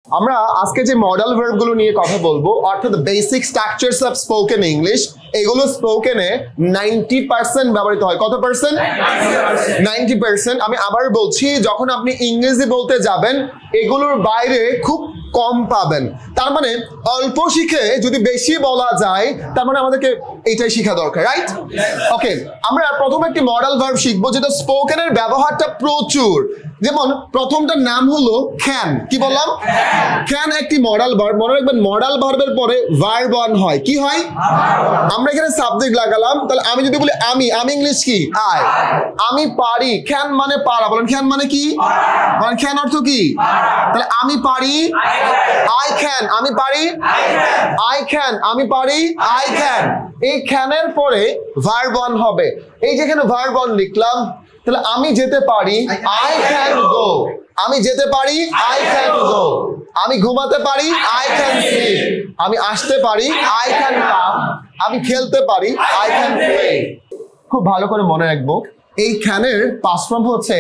আমরা আজকে যে মডাল ভার্ব গুলো নিয়ে কথা বলবো অর্থাৎ basic structures of spoken English, এগুলো স্পোকেনে 90% ব্যবহৃত হয়। কত পার্সেন্ট? 90%। আমি আবার বলছি, যখন আপনি ইংরেজি বলতে যাবেন এগুলোর বাইরে খুব কম পাবেন। তার মানে অল্প শিখে যদি বেশি বলা যায়, তার মানে আমাদেরকে এইটাই শেখা দরকার, রাইট? ওকে, আমরা প্রথমে একটি মডাল ভার্ব শিখবো যেটা স্পোকেনের ব্যবহারটা প্রচুর। যেমন প্রথমটার নাম হলো ক্যান। কি বললাম? ক্যান একটি মডাল ভার্ব। মনে রাখবেন মডাল ভার্বের পরে ভার্ব অন হয়। কি হয়? আমরা এখানে সাবজেক্ট লাগালাম। তাহলে আমি যদি বলি আমি ইংলিশ কি? আই। আমি পারি। ক্যান মানে পারা। বলেন ক্যান মানে কি? মানে ক্যান অর্থ কি? তাহলে আমি পারি, আই ক্যান। আমি পারি, আই ক্যান। আমি পারি, আই ক্যান। এই ক্যানের পরে ভার্ব অন হবে। এই যেখানে ভার্ব অন লিখলাম, তাহলে আমি যেতে পারি, আই ক্যান গো। আমি যেতে পারি, আই ক্যান গো। আমি ঘুমাতে পারি, আই ক্যান স্লিপ। আমি আসতে পারি, আই ক্যান কাম। আমি খেলতে পারি, আই ক্যান প্লে। খুব ভালো করে মনে রাখবো, এই ক্যানের পাস্ট ফর্ম হচ্ছে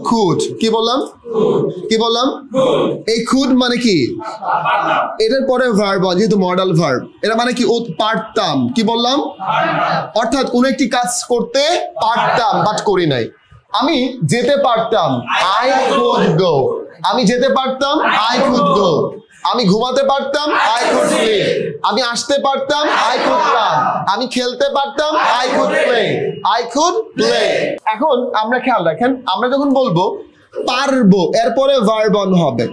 কুড। কি বললাম? কি বললাম? এই কুড মানে কি? এটার পরে ভার্ব, যেহেতু মডাল ভার্ব, এটা মানে কি? পারতাম। কি বললাম? অর্থাৎ কোন একটি কাজ করতে পারতাম বাট করি নাই। আমি যেতে পারতাম, আই কুড গো। আমি যেতে পারতাম, আই কুড গো। আমি ঘুমাতে পারতাম, আই কুড স্লিপ। আমি আসতে পারতাম, আই কুড কাম। আমি খেলতে পারতাম, I could play. I could play. এখন আমরা খেয়াল রাখেন, আমরা যখন বলবো পারবো, এরপরে ভার্ব অন হবে।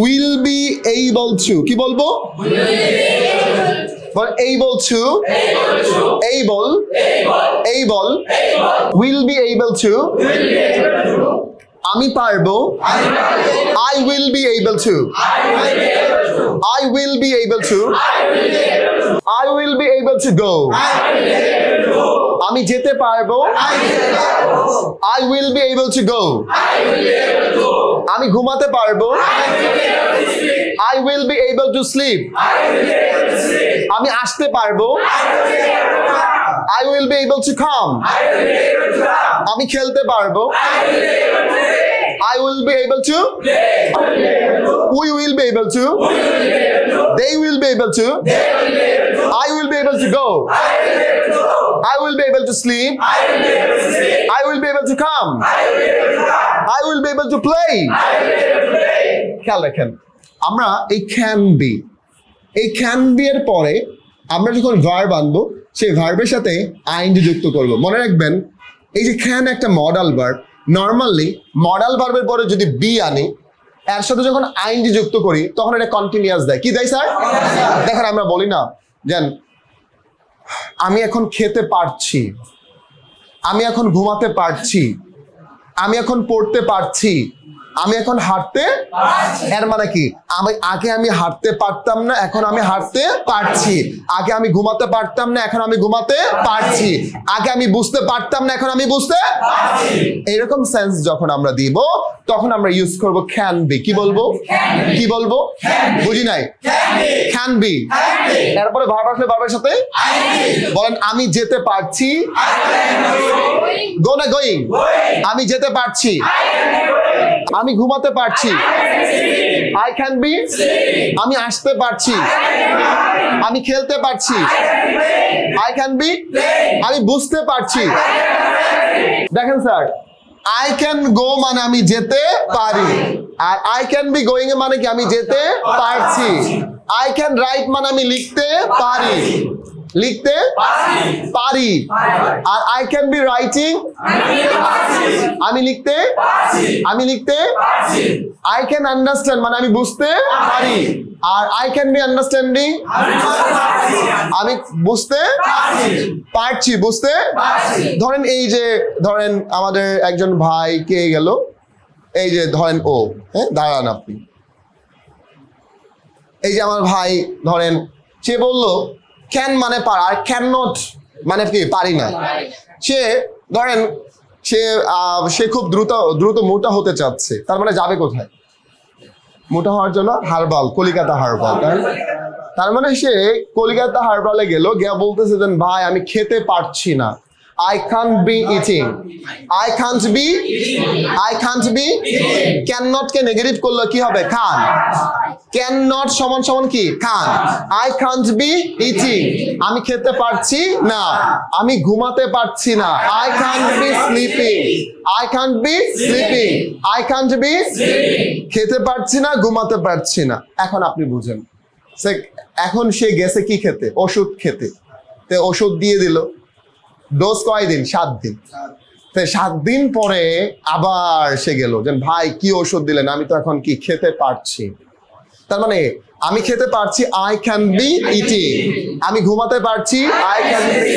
Will be able two. কি বলবো? able to, able, will be able to, আমি পারবো, I will be able to, I will be able to, I will be able to go, আমি যেতে পারবো, I will be able to go, আমি ঘুমাতে পারবো, I will be able to sleep, আমি আসতে পারবো, I will be able to come, আমি খেলতে পারবো, I will be able to, we will be able to, they will be able to, I will be able to go, I will be able to sleep, I will be able to come, I will be able to play. খেয়াল রাখেন, আমরা এই can be, এই can be এর পরে আমরা যখন verb আনবো, সেই ভার্বের সাথে আইএনজি যুক্ত করব। মনে রাখবেন, এই যে ক্যান একটা মডাল ভার্ব। নর্মালি মডাল ভার্বের পরে যদি বি আনি, এর সাথে যখন আইএনজি যুক্ত করি, তখন এটা কন্টিনিউয়াস দেয়। কি দেয় স্যার? দেখেন, আমরা বলি না যেন আমি এখন খেতে পারছি, আমি এখন ঘুমাতে পারছি, আমি এখন পড়তে পারছি, আমি এখন হাঁটতে। এর মানে কি? আগে আমি হাঁটতে পারতাম না, এখন আমি হাঁটতে পারছি। আগে আমি ঘুমাতে পারতাম না, এখন আমি ঘুমাতে পারছি। আগে আমি বুঝতে পারতাম না, এখন আমি বুঝতে পারছি। এইরকম সেন্স যখন আমরা দিব, তখন আমরা ইউজ করব ক্যান বি। কি বলবো? কি বলবো? বুঝি নাই। Can be. এরপরে ভার্ব আসলে ভার্বের সাথে বলেন, আমি যেতে পারছি, গো না গোয়িং। আমি যেতে পারছি, আমি ঘুমাতে পারছি, I can be, আমি আসতে পারছি, আমি খেলতে পারছি, I can be, আমি বুঝতে পারছি। দেখেন স্যার, I can go মানে আমি যেতে পারি, আর I can be going মানে কি? আমি যেতে পারছি। I can write মানে আমি লিখতে পারি, লিখতে পারি। আর I can be writing, আমি লিখতে, আমি লিখতে। I can understand মানে আমি বুঝতে পারি, আর I can be understanding, আমি বুঝতে পারছি, বুঝতে। ধরেন এই যে, ধরেন আমাদের একজন ভাই কে গেল, এই যে ধরেন ও, হ্যাঁ দাঁড়ান আপনি। এই যে আমার ভাই, ধরেন সে বললো ক্যান মানে পারা, আর ক্যান নট মানে কি? পারি না। সে ধরেন সে খুব দ্রুত মোটা হতে চাচ্ছে, তার মানে যাবে কোথায়? মোটা হওয়ার জন্য হারবাল, কলিকাতা হারবাল। তার মানে সে কলিকাতা হারবালে গেল, গিয়ে বলতেছে যে ভাই আমি খেতে পারছি না, I can't be eating, I can't be, I can't be, cannot K negative করলে কি হবে? can। ক্যান নট সমান সমান কি কান। আই কান্ট বি ইটিং, আমি খেতে পারছি না, আমি ঘুমাতে পারছি না। I can't be sleeping, I can't be sleeping, I can't be খেতে পারছি না, ঘুমাতে পারছি না। এখন আপনি বুঝেন, এখন সে গেছে কি খেতে, ওষুধ খেতে। তো ওষুধ দিয়ে দিল, ডোজ কয়দিন, 7 দিন। 7 দিন পরে আবার সে গেল যে ভাই কি ওষুধ দিলেন, আমি তো এখন কি খেতে পারছি। তার মানে আমি খেতে পারছি, আই ক্যান বি ইটিং, আমি ঘুমাতে পারছি, I can be,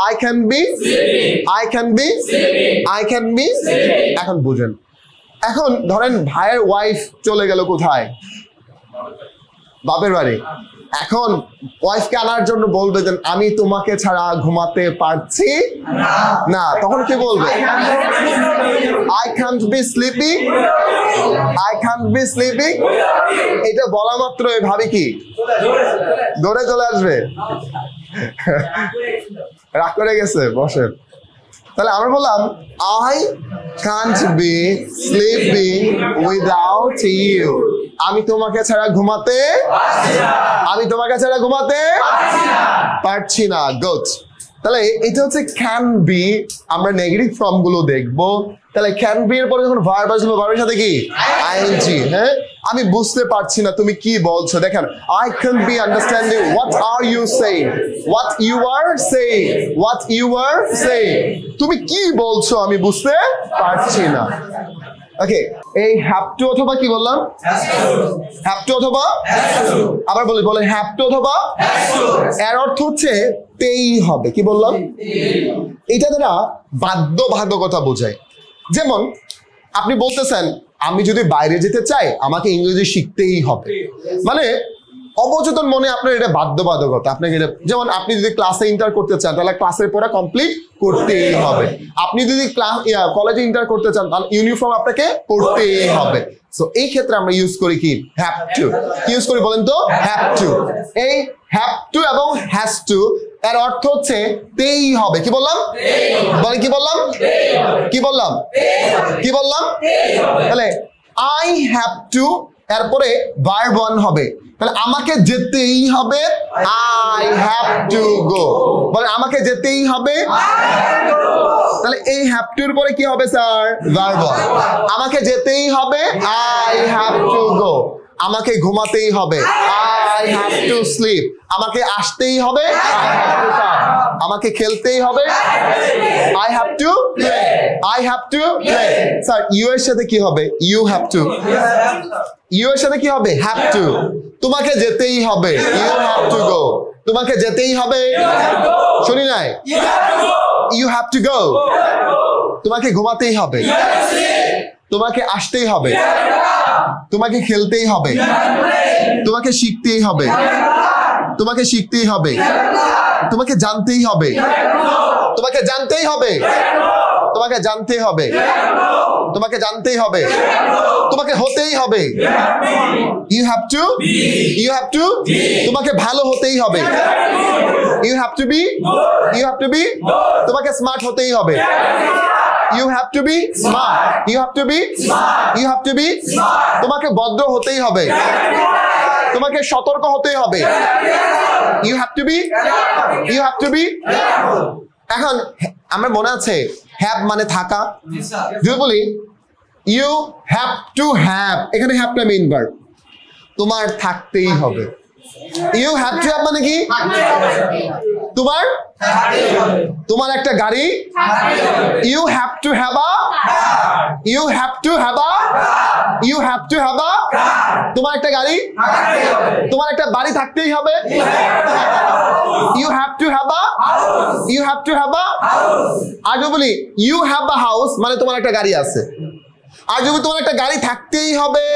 I can be, I can be, I can be. এখন বুঝেন, এখন ধরেন ভাইয়ের ওয়াইফ চলে গেল কোথায়, বাপের বাড়ি। এখন ওয়াইফকে আনার জন্য বলবে যে আমি তোমাকে ছাড়া ঘুমাতে পারছি না, তখন কি বলবে, I can't be sleeping, I can't be sleeping. এটা বলা মাত্র ভাবি কি দৌড়ে চলে আসবে, রাগ করে গেছে, বসেন। তাহলে আমরা বললাম I can't be sleeping without you, আমি তোমাকে ছাড়া ঘুমাতে, আমি তোমাকে ছাড়া ঘুমাতে পারছি না। গুড। তাহলে এটা হচ্ছে ক্যান বি। আমরা নেগেটিভ ফর্ম গুলো দেখবো। তাহলে ক্যান বি এর পরে যখন ভার্ব আসবে, ভার্বের সাথে কি আইএনজি। হ্যাঁ, আমি বুঝতে পারছি না তুমি কি বলছো। দেখেন, I can't be understanding what are you saying, what you are saying, what you are saying. তুমি কি বলছো আমি বুঝতে পারছি না। ওকে, এই হ্যাভ টু অথবা কি বললাম, হ্যাভ টু অথবা, আবার বলি, বলে হ্যাভ টু অথবা, এর অর্থ হচ্ছে পেই হবে। কি বললাম, এটা দ্বারা বাধ্যবাধকতা বোঝায়। যেমন আপনি বলতেছেন আমি যদি বাইরে যেতে চাই আমাকে ইংরেজি শিখতেই হবে, মানে অবচেতন মনে আপনার এটা বাধ্যবাধকতা। আপনাকে এটা, যেমন আপনি যদি ক্লাসে ইন্টার করতে চান তাহলে ক্লাসের পড়া কমপ্লিট করতেই হবে। আপনি যদি কলেজে ইন্টার করতে চান তাহলে ইউনিফর্ম আপনাকে পড়তেই হবে। সো এই ক্ষেত্রে আমরা ইউজ করি কি, হ্যাভ টু। কি ইউজ করি বলেন তো, হ্যাভ টু। এই হ্যাভ টু এবং হ্যাজ টু এর অর্থ হচ্ছে পেই হবে। কি বললাম, বলেন কি বললাম, কি বললাম, কি বললাম। তাহলে আই হ্যাভ টু এরপরে ভার্ব 1 হবে, তাহলে আমাকে যেতেই হবে, আই হ্যাভ টু গো। বলে আমাকে যেতেই হবে, তাহলে এই হ্যাভ টু এর পরে কি হবে স্যার, ভার্ব 1। আমাকে যেতেই হবে, আই হ্যাভ টু গো। আমাকে ঘুমাতেই হবে, আই হ্যাভ টু স্লিপ। আমাকে আসতেই হবে, আমাকে খেলতেই হবে, I have to play, I have to play. Sir you এর সাথে কি হবে, ইউ হ্যাভ টু। ইউ এর সাথে কি হবে, হ্যাভ টু। তোমাকে যেতেই হবে, ইউ হ্যাভ টু গো। তোমাকে যেতেই হবে, শুনি নাই, ইউ হ্যাভ টু গো। তোমাকে ঘুমাতেই হবে, তোমাকে আসতেই হবে, তোমাকে খেলতেই হবে, তোমাকে শিখতেই হবে, তোমাকে শিখতেই হবে, তোমাকে জানতেই হবে, তোমাকে জানতেই হবে, তোমাকে জানতেই হবে, তোমাকে জানতেই হবে, তোমাকে হতেই হবে, you have to, you have to. তোমাকে ভালো হতেই হবে, you have to be, you have to be. তোমাকে স্মার্ট হতেই হবে, you have to be smart, you have to be smart, you have to be smart. তোমাকে ভদ্র হতেই হবে, তোমাকে সতর্ক হতেই হবে, you have to be, you have to be। এখন আমার মনে আছে হ্যাভ মানে থাকা। যদি বলি you have to have, এখানে have টা মেইন ভার্ব, তোমার থাকতেই হবে। you have to have মানে কি, তোমার, তোমার একটা গাড়ি, you have to have a, you have to have a, you have to have a। তোমার একটা গাড়ি, তোমার একটা বাড়ি থাকতেই হবে, you have to have a, you have to have a। আর যদি বলি you have a house মানে তোমার একটা গাড়ি আছে। আর যদি তোমার একটা গাড়ি থাকতেই হবে,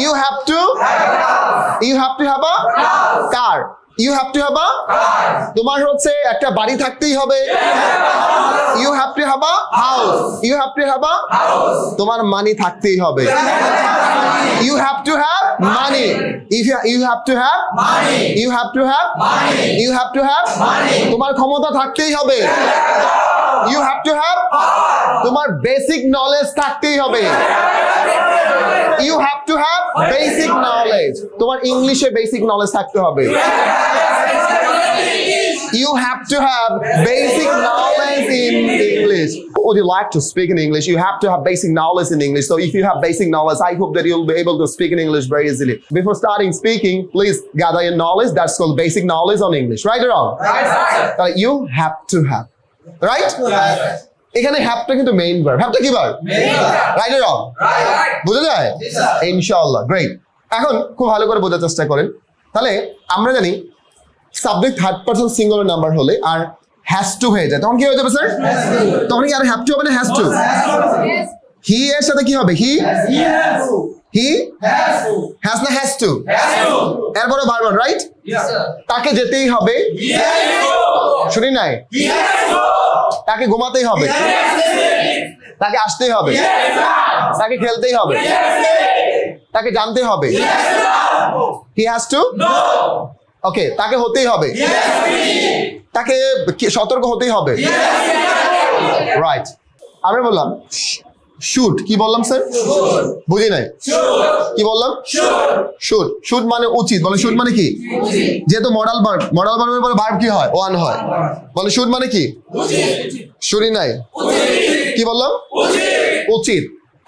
you have to, you have to have a car, you have to have a। তোমার হচ্ছে একটা বাড়ি থাকতেই হবে, you have to have a house, you have to have a। তোমার মানি থাকতেই হবে, you have to have money, if you have to have money, you have to have money, you have to have money। তোমার ক্ষমতা থাকতেই হবে, You have to have তোমার basic knowledge থাকতেই হবে। You have to have basic knowledge তোমার ইংলিশে basic knowledge থাকতে হবে। You have to have basic knowledge in English. Would you like to speak in English? You have to have basic knowledge in English. So if you have basic knowledge, I hope that you'll be able to speak in English very easily. Before starting speaking, please gather your knowledge. That's called basic knowledge on English. Right or wrong? Right. You have to have. Right? এখানে হ্যাভটা কিন্তু main verb. হ্যাভটা কি verb? Right or wrong? বুঝা যায়? ইনশাআল্লাহ। Great. এখন খুব ভালো করে বোঝার চেষ্টা করেন। তাহলে আমরা জানি subject third person singular number হলে আর হ্যাজ টু হয়ে যায় তখন কি হয়ে যাবে স্যার? তখন কি আর হ্যাভ টু হবে না হ্যাজ টু? হি এর সাথে কি হবে? হি হ্যাজ না হ্যাজ টু? এরপরে ভার্ব রাইট? তাকে যেতেই হবে। শুনি নাই? তাকে ঘুমাতেই হবে, তাকে আসতেই হবে, তাকে খেলতেই হবে, তাকে জানতে হবে। He has to ওকে, তাকে হতেই হবে, তাকে সতর্ক হতেই হবে। রাইট। আমরা বললাম শুড, কি বললাম স্যার? বুঝি নাই কি বললাম? শুড। শুড মানে উচিত। বলে শুড মানে কি? যেহেতু মডাল ভার্ব, মডাল ভার্বের পরে ভার্ব কি হয়? ওয়ান হয়। বলে শুড মানে কি? শুনি নাই কি বললাম? উচিত।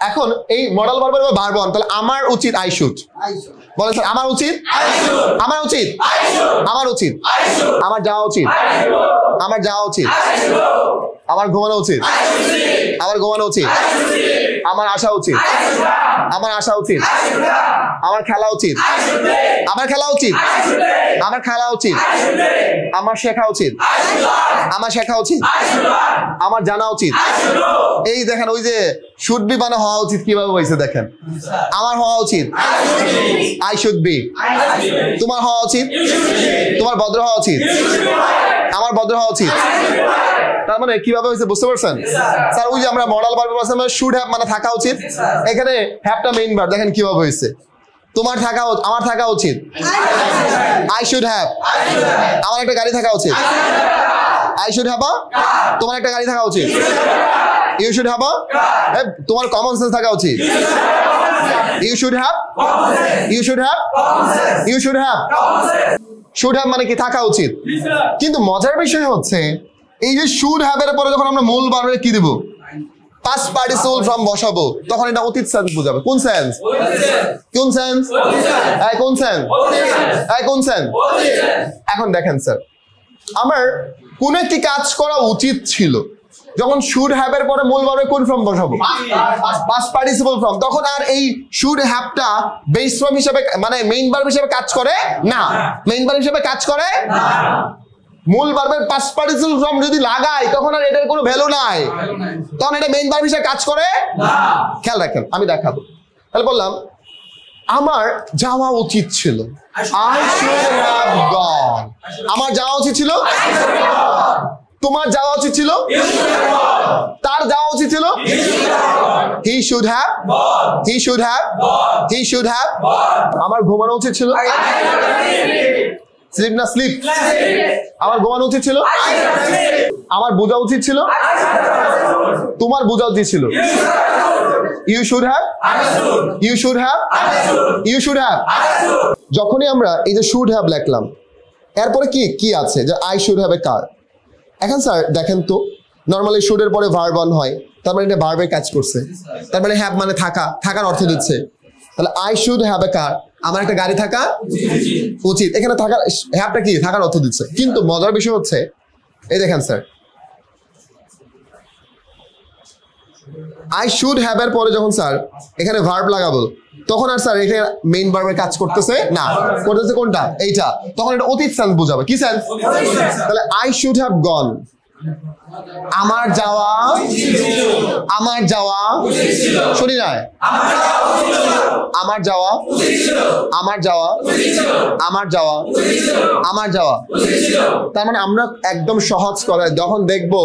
এখন এই মডাল ভার্বের পরে ভার্ব ওয়ান, তাহলে আমার উচিত আই শুড। বলে স্যার আমার উচিত, আমার উচিত, আমার উচিত, আমার যাওয়া উচিত, আমার যাওয়া উচিত, আমার ঘুমানো উচিত, আমার ঘুমানো উচিত, আমার আসা উচিত, আমার আসা উচিত, আমার খেলা উচিত, আমার খেলা উচিত, আমার খেলা উচিত, আমার শেখা উচিত, আমার শেখা উচিত, আমার জানা উচিত। এই দেখেন ওই যে শুড বি মানে হওয়া উচিত কিভাবে হয়েছে দেখেন। আমার হওয়া উচিত আই শুড বি, তোমার হওয়া উচিত, তোমার ভদ্র হওয়া উচিত, আমার ভদ্র হওয়া উচিত। তার মানে কিভাবে হয়েছে বুঝতে পারছেন স্যার? ওই যে আমরা মডাল ভার্ব বলছিলাম শুড হ্যাভ মানে থাকা উচিত, এখানে হ্যাভটা মেইন ভার্ব। দেখেন কিভাবে হয়েছে। তোমার থাকা, আমার থাকা উচিত, আই শুড হ্যাভ। আমার একটা গাড়ি থাকা উচিত, আই শুড হ্যাভ। তোমার একটা গাড়ি থাকা উচিত, ইউ শুড হ্যাভ। তোমার কমন সেন্স থাকা উচিত, you should have, you should have, you should have. Should have মানে কি? থাকা উচিত। কিন্তু মজার বিষয় হচ্ছে এই যে শুড হ্যাভ এর পরে যখন আমরা মূল ভার্বে কি দেব? পাস্ট পার্টিসিপল ফর্ম বসাবো, তখন এটা অতীত সেন্স বোঝাবে। কোন সেন্স? কোন সেন্স? কোন সেন্স? কোন সেন্স? এখন দেখেন স্যার, আমার কোন একটি কাজ করা উচিত ছিল, যখন শুড হ্যাভ এর পরে মূল ভার্বে কোন ফর্ম বসাবো? Past participle form. তখন আর এই শুড হ্যাভটা বেস ফর্ম হিসেবে মানে মেইন ভার্ব হিসেবে কাজ করে না। মেইন ভার্ব হিসেবে কাজ করে না। মূল ভার্বের পাস্ট পার্টিসিপল ফর্ম যদি লাগাই তখন আর এটার কোনো ভ্যালু নাই, তখন এটা মেইন ভার্ব হিসেবে কাজ করে না। খেয়াল রাখেন, আমি দেখাবো। তাহলে বললাম আমার যাওয়া উচিত ছিল, আই শুড হ্যাভ গন। আমার যাওয়া উচিত ছিল, তোমার যাওয়া উচিত ছিল, তার যাওয়া উচিত ছিল, he should have, he should have, he should have. আমার ঘুমানো উচিত ছিল, স্লিপ না স্লিপ। আমার ঘুমানো উচিত ছিল, আমার বোঝা উচিত ছিল, তোমার বোঝা উচিত ছিল, you should have, you should have, you should have. যখনই আমরা এই যে শুড হ্যাভ লিখলাম এরপরে কি কি আছে যে আই শুড হ্যাভ এ কার। এখন স্যার দেখেন তো নরমালি শুড এর পরে ভার্ব অন হয়, তার মানে এটা ভার্বের কাজ করছে, তার মানে হ্যাভ মানে থাকা, থাকার অর্থ দিচ্ছে। তাহলে আই শুড হ্যাভ এ কার, আমার একটা গাড়ি থাকা উচিত। এখানে থাকার হ্যাভটা কি? থাকার অর্থ দিচ্ছে। কিন্তু মজার বিষয় হচ্ছে এই দেখেন স্যার, আই শুড হ্যাভ এর পরে যখন স্যার এখানে ভার্ব লাগাবো তখন আর স্যার এটা মেইন ভার্বের কাজ করতেছে না, করতেছে কোনটা? এইটা। তখন এটা অতীত সেন্স বোঝাবে। কি সেন্স? তাহলে আই শুড হ্যাভ গন, আমার যাওয়া, আমার যাওয়া, শুনি নাই, আমার যাওয়া, আমার যাওয়া, আমার যাওয়া, আমার যাওয়া। তার মানে আমরা একদম সহজ করে যখন দেখবো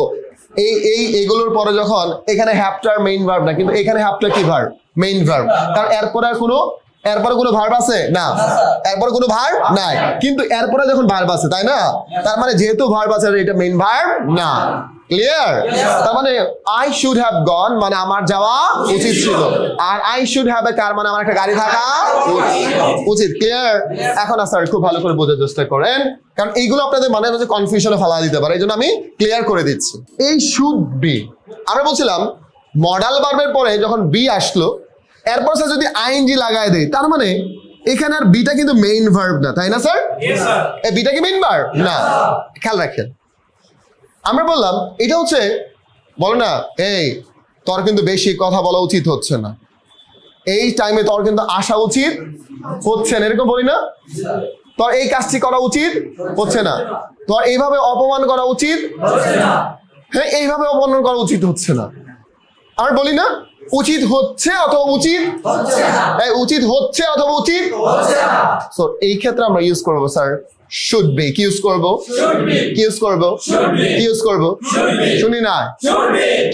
এইগুলোর পরে যখন এখানে হ্যাভটার মেইন ভার্ব না, কিন্তু এখানে হ্যাভটা কি ভার্ব? Main verb. কারণ এরপরে আর কোনো এরপরে কোনো ভার্ব আছে না, এরপরে কোনো ভার্ব নাই, কিন্তু এরপরে যখন ভার্ব আছে তাই না, তার মানে যেহেতু ভার্ব আছে এটা মেইন ভার্ব না। ক্লিয়ার? তার মানে আই শুড হ্যাভ গন মানে আমার যাওয়া উচিত ছিল, আর আই শুড হ্যাভ এ কার মানে আমার একটা গাড়ি থাকা উচিত। ক্লিয়ার? এখন স্যার খুব ভালো করে বোঝার চেষ্টা করেন, কারণ এইগুলো আপনাদের মানে হচ্ছে কনফিউশনে ফেলা দিতে পারে, এই জন্য আমি ক্লিয়ার করে দিচ্ছি। এই শুড বি, আমরা বলছিলাম মডাল ভার্বের পরে যখন বি আসলো এরপর স্যার যদি আইএনজি লাগায় দেয়, তার মানে এখানে আর বিটা কিন্তু মেইন ভার্ব না, তাই না স্যার? এই বিটা কি মেইন ভার্ব না? খেয়াল রাখেন, আমরা বললাম এটা হচ্ছে বলো না এই তোর কিন্তু বেশি কথা বলা উচিত হচ্ছে না, এই টাইমে তোর কিন্তু আসা উচিত হচ্ছে না, এরকম বলি না? তোর এই কাজটি করা উচিত হচ্ছে না, তোর এইভাবে অপমান করা উচিত, হ্যাঁ এইভাবে অপমান করা উচিত হচ্ছে না, আমরা বলি না উচিত হচ্ছে অথবা উচিত উচিত হচ্ছে অথবা উচিত। সো এই ক্ষেত্রে আমরা ইউজ করবো স্যার শুড বি। কি ইউজ করবো? কি ইউজ করবো? কি ইউজ করবো? শুনি না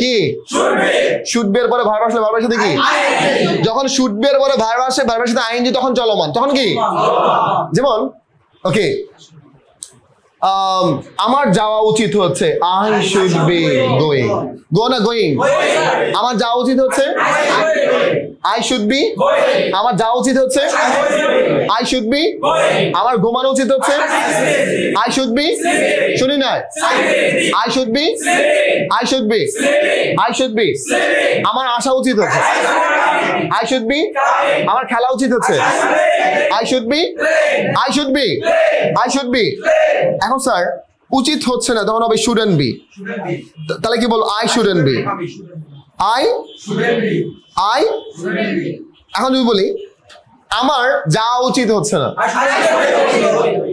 কি শুড বি এর পরে ভার্ব আসলে ভার্বের সাথে কি, যখন শুড বি এর পরে ভার্ব আসে ভার্বের সাথে আইএনজি তখন চলমান, তখন কি, যেমন ওকে আমার যাওয়া উচিত হচ্ছে আই শুড বি গোয়িং, গো না গোয়িং, আমার যাওয়া উচিত হচ্ছে আই শুড বি, আমার যাওয়া উচিত হচ্ছে আই শুড বি, আমার ঘুমানো উচিত হচ্ছে আই শুড বি, শুনি না I should be, I should be, I should be, আমার আসা উচিত হচ্ছে আই শুড বি, আমার খেলা উচিত হচ্ছে I should be, I should be, I should be. এখন স্যার উচিত হচ্ছে না তখন হবে শুডেন্ট বি, তাহলে কি বলবো? I shouldn't B, I I. এখন যদি বলি আমার যাওয়া উচিত হচ্ছে না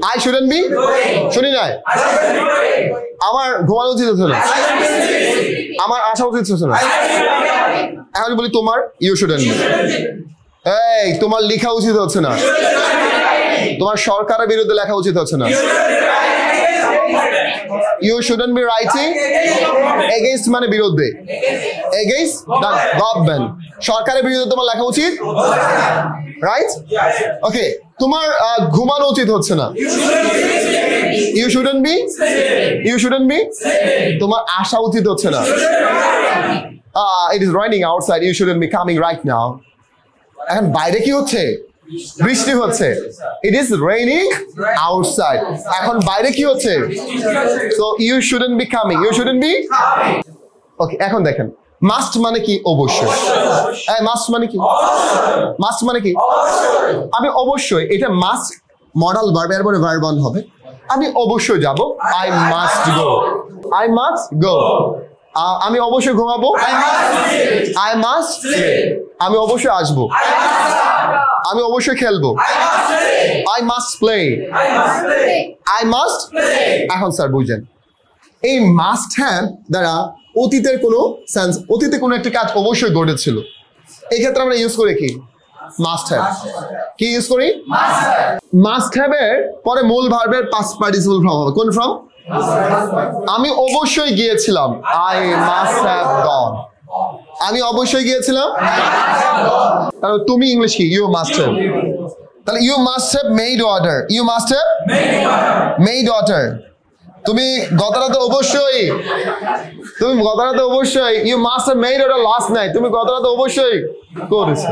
আই শুডেন্ট বি, শুনি নাই আমার ঘুমানো উচিত হচ্ছে না, আমার আসা উচিত হচ্ছে না। এখন বলি তোমার ইউ শুডেন্ট বি, এই তোমার লেখা উচিত হচ্ছে না, তোমার সরকারের বিরুদ্ধে লেখা উচিত হচ্ছে না, you shouldn't be writing against মানে বিরুদ্ধে, against the government, সরকারের বিরুদ্ধে তোমার লেখা উচিত, রাইট? ওকে, তোমার ঘুমানো উচিত হচ্ছে না, you shouldn't be, you shouldn't be, তোমার আসা উচিত হচ্ছে না, it is raining outside, you shouldn't be coming right now। এখন বাইরে কি হচ্ছে? বৃষ্টি হচ্ছে, ইট ইজ রেইনিং আউটসাইড, এখন বাইরে কি হচ্ছে? So you shouldn't be coming, you shouldn't be. Okay, এখন দেখেন মাস্ট মানে কি? অবশ্যই। মাস্ট মানে কি? মাস্ট মানে কি? আমি অবশ্যই, এটা মাস্ট মডাল ভার্ব, এরপরে ভার্ব অন হবে, আমি অবশ্যই যাব, I must go, I must go. আমি অবশ্যই ঘুমাবো, আই মাস্ট, আমি অবশ্যই আসবো, আমি অবশ্যই খেলবো, I must play, I must. এখন স্যার বুঝেন এই মাস্ট হ্যাভ দ্বারা অতীতের কোনো সেন্স, অতীতে কোনো একটা কাজ অবশ্যই ঘটেছিল, এই ক্ষেত্রে আমরা ইউজ করি কি? Must have. কি ইউজ করি? মাস্ট হ্যাভ এর পরে মূল ভার্বের পাস্ট পার্টিসিপল ফর্ম হবে, কোন ফর্ম? আমি অবশ্যই গিয়েছিলাম, আই মাস্ট হ্যাভ গন, আমি অবশ্যই গিয়েছিলাম, তাহলে তুমি ইংলিশ কি? ইউ মাস্ট হ্যাভ, তাহলে you must have made order, you must have made order, তুমি গত রাতে অবশ্যই, তুমি গত রাতে অবশ্যই, you must have made order last night, তুমি গত রাতে অবশ্যই করেছো।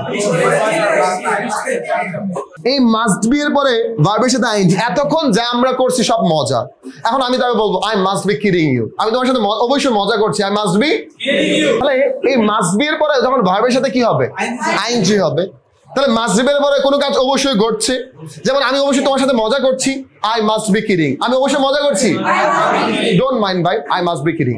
এই মাস্ট বি এর পরে ভার্বের সাথে আইএনজি, এতক্ষণ যা আমরা করছি সব মজা, এখন আমি তাকে বলবো I must be kidding you, আমি তোমার সাথে অবশ্যই মজা করছি, I must be kidding you. তাহলে এই মাস্ট বি এর পরে যখন ভার্বের সাথে কি হবে? আইএনজি হবে, তাহলে মাস্ট বি এর পরে কোনো কাজ অবশ্যই ঘটছে, যেমন আমি অবশ্যই তোমার সাথে মজা করছি, আই মাস্ট বি কিডিং, আমি অবশ্যই মজা করছি, ডোন্ট মাইন্ড ভাই, আই মাস্ট বি কিডিং।